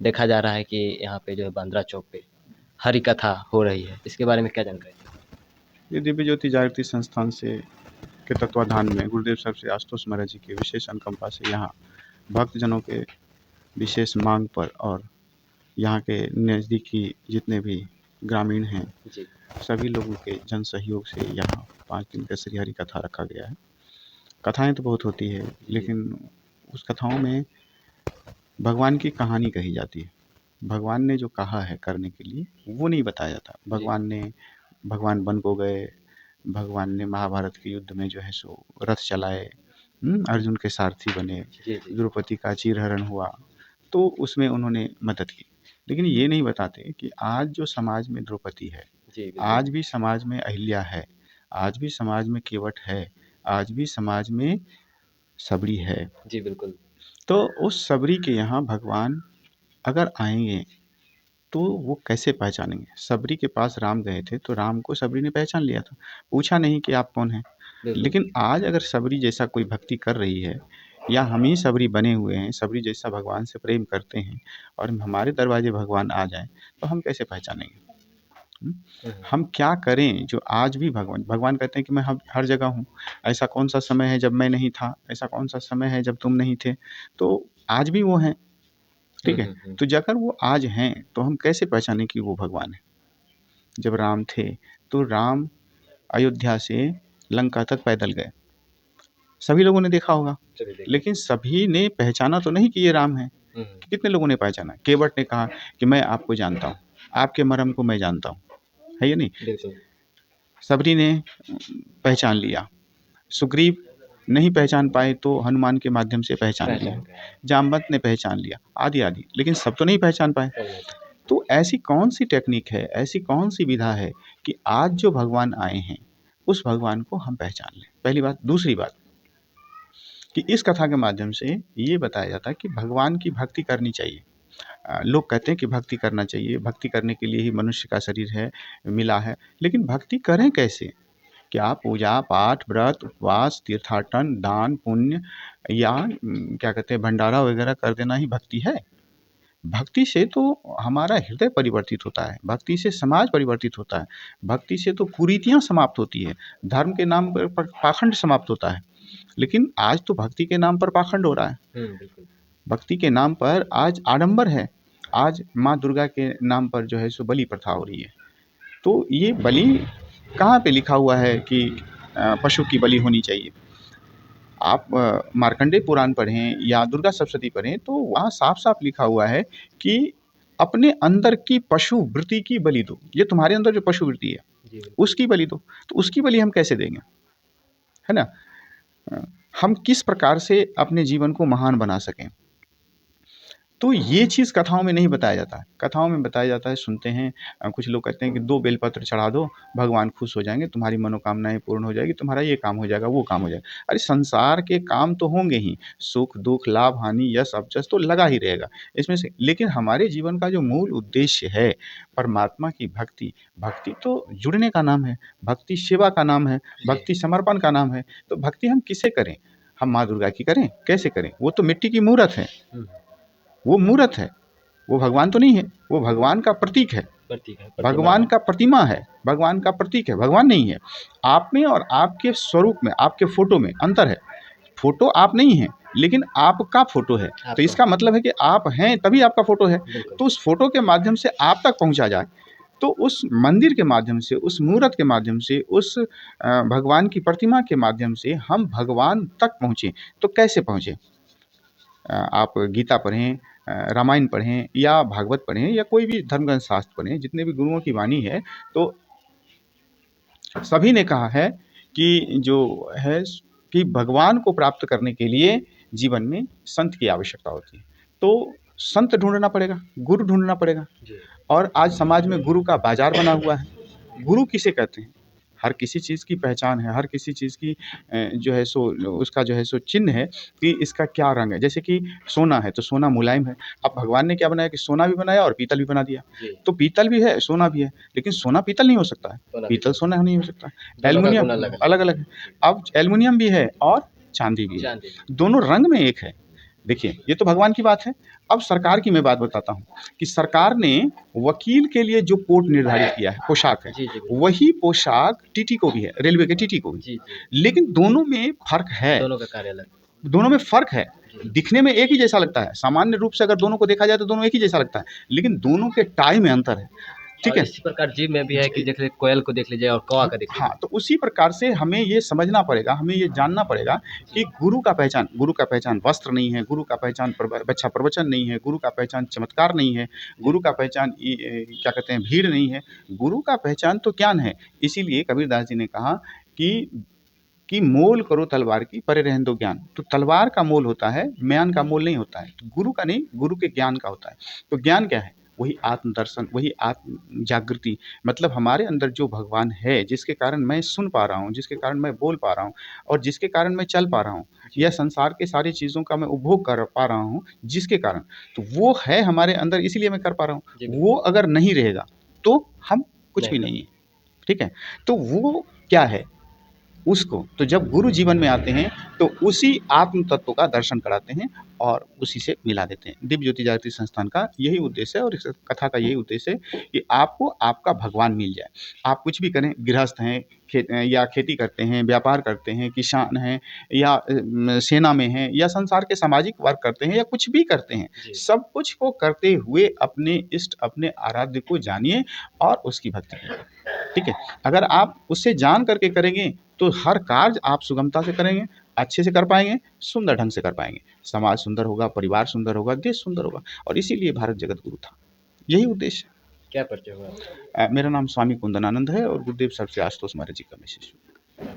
देखा जा रहा है कि यहाँ पे जो है बांद्रा चौक पे हरि कथा हो रही है। इसके बारे में क्या जानकारी है? ये दिव्य ज्योति जागृति संस्थान से के तत्वाधान में गुरुदेव सर श्री आशुतोष महाराज जी की विशेष अनुकंपा से यहाँ भक्तजनों के विशेष मांग पर और यहाँ के नज़दीकी जितने भी ग्रामीण हैं, जी। सभी लोगों के जन सहयोग से यहाँ 5 दिन का श्री हरि कथा रखा गया है। कथाएँ तो बहुत होती है, जी। लेकिन उस कथाओं में भगवान की कहानी कही जाती है। भगवान ने जो कहा है करने के लिए, वो नहीं बताया जाता। जी। भगवान वन को गए, भगवान ने महाभारत के युद्ध में जो है सो रथ चलाए, अर्जुन के सारथी बने, जी। जी। द्रौपदी का चीरहरण हुआ, तो उसमें उन्होंने मदद की। लेकिन ये नहीं बताते कि आज जो समाज में द्रौपदी है, जी, बिल्कुल। आज भी समाज में अहिल्या है, आज भी समाज में केवट है, आज भी समाज में सबरी है। जी, बिल्कुल। तो उस सबरी के यहाँ भगवान अगर आएँगे तो वो कैसे पहचानेंगे? सबरी के पास राम गए थे, तो राम को सबरी ने पहचान लिया था, पूछा नहीं कि आप कौन हैं? बिल्कुल। लेकिन आज अगर सबरी जैसा कोई भक्ति कर रही है, या हम ही सबरी बने हुए हैं, सबरी जैसा भगवान से प्रेम करते हैं और हमारे दरवाजे भगवान आ जाएँ, तो हम कैसे पहचानेंगे? हुँ? हुँ, हुँ। हम क्या करें जो आज भी भगवान भगवान कहते हैं कि मैं हर जगह हूँ। ऐसा कौन-सा समय है जब मैं नहीं था? ऐसा कौन-सा समय है जब तुम नहीं थे? तो आज भी वो हैं, हुँ, ठीक है? हुँ, हुँ। तो अगर वो आज हैं, तो हम कैसे पहचानें कि वो भगवान हैं? जब राम थे, तो राम अयोध्या से लंका तक पैदल गए। सभी लोगों ने देखा होगा, चलिए देखिए। लेकिन सभी ने पहचाना तो नहीं कि ये राम हैं। हुँ, हुँ। कितने लोगों ने पहचाना? केवट ने कहा कि मैं आपको जानता हूँ, आपके मर्म को मैं जानता हूँ, है या नहीं? बिल्कुल। सबरी ने पहचान लिया। सुग्रीव नहीं पहचान पाए तो हनुमान के माध्यम से पहचान पहचान लिया। गए। जामवंत ने पहचान लिया, आदि-आदि, लेकिन सब तो नहीं पहचान पाए। सब नहीं पहचान। तो ऐसी कौन-सी टेक्निक है, ऐसी कौन-सी विधा है कि आज जो भगवान आए हैं, उस भगवान को हम पहचान लें? पहली बात। दूसरी बात कि इस कथा के माध्यम से ये बताया जाता है कि भगवान की भक्ति करनी चाहिए। लोग कहते हैं कि भक्ति करना चाहिए, भक्ति करने के लिए ही मनुष्य का शरीर है, मिला है, लेकिन भक्ति करें कैसे? क्या पूजा पाठ, व्रत, उपवास, तीर्थाटन, दान, पुण्य या क्या कहते हैं भंडारा वगैरह कर देना ही भक्ति है? भक्ति से तो हमारा हृदय परिवर्तित होता है, भक्ति से समाज परिवर्तित होता है, भक्ति से तो कुरीतियाँ समाप्त होती है, धर्म के नाम पर पाखंड समाप्त होता है। लेकिन आज तो भक्ति के नाम पर पाखंड हो रहा है। हुँ, बिल्कुल। भक्ति के नाम पर आज आडंबर है। आज माँ दुर्गा के नाम पर जो है सो बलि प्रथा हो रही है। तो ये बलि कहाँ पे लिखा हुआ है कि पशु की बलि होनी चाहिए? आप मार्कंडेय पुराण पढ़ें या दुर्गा सप्तशती पढ़ें, तो वहाँ साफ-साफ लिखा हुआ है कि अपने अंदर की पशु वृत्ति की बलि दो। ये तुम्हारे अंदर जो पशु वृत्ति है, जी, बिल्कुल। उसकी बलि दो। तो उसकी बलि हम कैसे देंगे? है ना? अ, हम किस प्रकार से अपने जीवन को महान बना सकें? तो ये चीज़ कथाओं में नहीं बताया जाता है। कथाओं में बताया जाता है, सुनते हैं, कुछ लोग कहते हैं कि 2 बेलपत्र चढ़ा दो, भगवान खुश हो जाएँगे, तुम्हारी मनोकामनाएँ पूर्ण हो जाएगी, तुम्हारा ये काम हो जाएगा, वो काम हो जाएगा। अरे संसार के काम तो होंगे ही, सुख, दुःख, लाभ, हानि, यश, अपजश तो लगा ही रहेगा। इसमें से लेकिन हमारे जीवन का जो मूल उद्देश्य है, परमात्मा की भक्ति, भक्ति तो जुड़ने का नाम है, भक्ति सेवा का नाम है, जी। भक्ति समर्पण का नाम है। तो भक्ति हम किसे करें? हम माँ दुर्गा की करें? कैसे करें? वो तो मिट्टी की मूरत है। हुँ, वो मूरत है, वो भगवान तो नहीं है, वो भगवान का प्रतीक है, प्रतीक है, प्रतिमा भगवान है। का प्रतिमा है, भगवान का प्रतीक है, भगवान नहीं है। आप में और आपके स्वरूप में, आपके फ़ोटो में अंतर है। फ़ोटो आप नहीं हैं, लेकिन आपका फ़ोटो है। तो आपका इसका मतलब है कि आप हैं तभी आपका फ़ोटो है। बिल्कुल। तो उस फ़ोटो के माध्यम से आप तक पहुँचा जाए, तो उस मंदिर के माध्यम से, उस मूरत के माध्यम से, उस भगवान की प्रतिमा के माध्यम से हम भगवान तक पहुँचे। तो कैसे पहुँचे? आप गीता पढ़ें, रामायण पढ़ें या भागवत पढ़ें या कोई भी धर्म ग्रंथ शास्त्र पढ़ें, जितने भी गुरुओं की वाणी है, तो सभी ने कहा है कि जो है कि भगवान को प्राप्त करने के लिए जीवन में संत की आवश्यकता होती है। तो संत ढूँढना पड़ेगा, गुरु ढूँढना पड़ेगा। जी। और आज समाज में गुरु का बाज़ार बना हुआ है। गुरु किसे कहते हैं? हर किसी चीज़ की पहचान है, हर किसी चीज़ की जो है सो उसका जो है सो चिन्ह है कि इसका क्या रंग है। जैसे कि सोना है, तो सोना मुलायम है। अब भगवान ने क्या बनाया कि सोना भी बनाया और पीतल भी बना दिया। जी। तो पीतल भी है, सोना भी है, लेकिन सोना पीतल नहीं हो सकता है, सोना पीतल पीतल सोना नहीं हो सकता। दोनों का एल्युमिनियम गुण अलग-अलग है। अलग-अलग है। जी। अब एल्युमिनियम भी है और चाँदी भी है, चाँदी भी। दोनों रंग में एक है, देखिए, ये तो भगवान की बात है। अब सरकार की मैं बात बताता हूँ कि सरकार ने वकील के लिए जो कोड निर्धारित किया है, पोशाक है, जी, जी, बिल्कुल। वही पोशाक टीटी को भी है, रेलवे के टीटी को भी। जी, जी। लेकिन दोनों में फ़र्क है, दोनों का कार्य अलग। दोनों में फ़र्क है। जी। दिखने में एक ही जैसा लगता है, सामान्य रूप से अगर दोनों को देखा जाए तो दोनों एक ही जैसा लगता है, लेकिन दोनों के टाई में अंतर है, ठीक और है? इसी प्रकार जीव में भी है कि जी, देख लीजिए कोयल को देख लीजिए और कौवा का देख हाँ, लीजिए। तो उसी प्रकार से हमें ये समझना पड़ेगा, हमें ये जानना पड़ेगा कि गुरु का पहचान वस्त्र नहीं है, गुरु का पहचान अच्छा प्रवचन नहीं है, गुरु का पहचान चमत्कार नहीं है, गुरु का पहचान क्या कहते हैं भीड़ नहीं है, गुरु का पहचान तो ज्ञान है। इसीलिए कबीरदास जी ने कहा कि मोल करो तलवार की परे रहन दो ज्ञान। तो तलवार का मोल होता है, म्यान का मोल नहीं होता है। तो गुरु का नहीं, गुरु के ज्ञान का होता है। तो ज्ञान क्या है? वही आत्मदर्शन, वही आत्म जागृति, मतलब हमारे अंदर जो भगवान है, जिसके कारण मैं सुन पा रहा हूँ, जिसके कारण मैं बोल पा रहा हूँ और जिसके कारण मैं चल पा रहा हूँ, या संसार के सारी चीज़ों का मैं उपभोग कर पा रहा हूँ, जिसके कारण, तो वो है हमारे अंदर, इसीलिए मैं कर पा रहा हूँ। जी, वो बिल्कुल। अगर नहीं रहेगा, तो हम कुछ नहीं भी कर नहीं है, ठीक है? तो वो क्या है? उसको तो जब गुरु जीवन में आते हैं तो उसी आत्म तत्व का दर्शन कराते हैं और उसी से मिला देते हैं। दिव्य ज्योति जागृति संस्थान का यही उद्देश्य है और इस कथा का यही उद्देश्य है कि आपको आपका भगवान मिल जाए। आप कुछ भी करें, गृहस्थ हैं, या खेती करते हैं, व्यापार करते हैं, किसान हैं, या सेना में हैं, या संसार के सामाजिक वर्क करते हैं, या कुछ भी करते हैं, जी। सब कुछ को करते हुए अपने इष्ट, अपने आराध्य को जानिए और उसकी भक्ति कीजिए। ठीक है? अगर आप उससे जान करके करेंगे तो हर कार्य आप सुगमता से करेंगे, अच्छे से कर पाएँगे, सुंदर ढंग से कर पाएँगे। समाज सुंदर होगा, परिवार सुंदर होगा, देश सुंदर होगा और इसीलिए भारत जगत गुरु था। यही उद्देश्य है। क्या परिचय हुआ आपका? मेरा नाम स्वामी कुंदनानंद है और गुरुदेव सर से आशुतोष महाराज जी का मैं शिष्य हूँ।